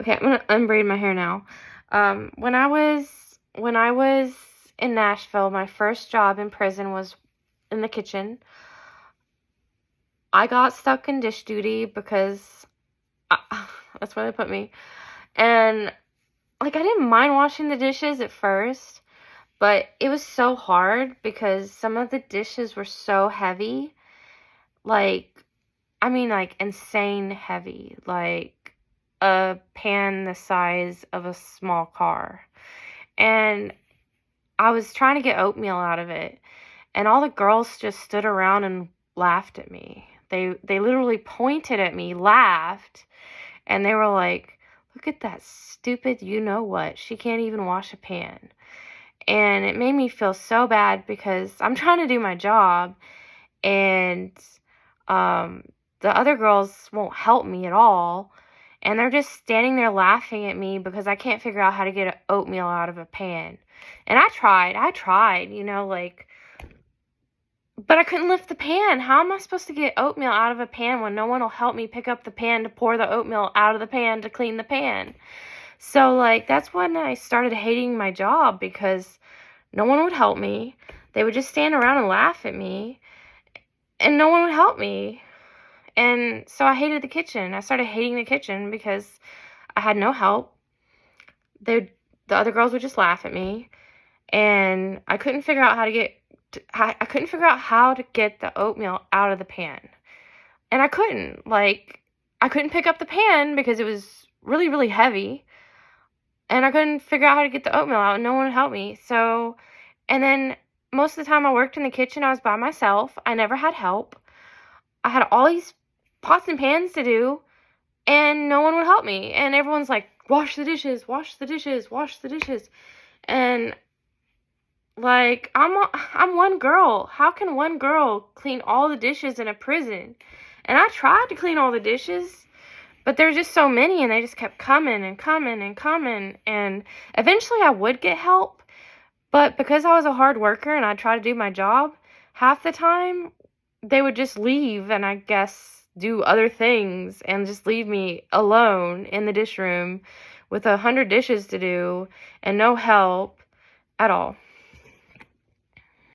Okay, I'm gonna unbraid my hair now. When I was in Nashville, my first job in prison was in the kitchen. I got stuck in dish duty because that's where they put me. And like I didn't mind washing the dishes at first, but it was so hard because some of the dishes were so heavy. Like like insane heavy, like a pan the size of a small car. And I was trying to get oatmeal out of it, and all the girls just stood around and laughed at me. They literally pointed at me, laughed, and they were like, "Look at that stupid you know what. She can't even wash a pan." And it made me feel so bad because I'm trying to do my job, and um the other girls won't help me at all, and they're just standing there laughing at me because I can't figure out how to get oatmeal out of a pan. And I tried, but I couldn't lift the pan. How am I supposed to get oatmeal out of a pan when no one will help me pick up the pan to pour the oatmeal out of the pan to clean the pan? So, that's when I started hating my job because no one would help me. They would just stand around and laugh at me, and no one would help me. And so I hated the kitchen. I started hating the kitchen because I had no help. The other girls would just laugh at me, and I couldn't figure out I couldn't figure out how to get the oatmeal out of the pan. And I couldn't. I couldn't pick up the pan because it was really, really heavy. And I couldn't figure out how to get the oatmeal out, and no one would help me. So, and then most of the time I worked in the kitchen, I was by myself. I never had help. I had all these pots and pans to do, and no one would help me. And everyone's like, wash the dishes, wash the dishes, wash the dishes. And I'm one girl. How can one girl clean all the dishes in a prison? And I tried to clean all the dishes, but there's just so many, and they just kept coming and coming and coming. And eventually I would get help, but because I was a hard worker and I tried to do my job, half the time they would just leave and I guess do other things and just leave me alone in the dish room with 100 dishes to do and no help at all.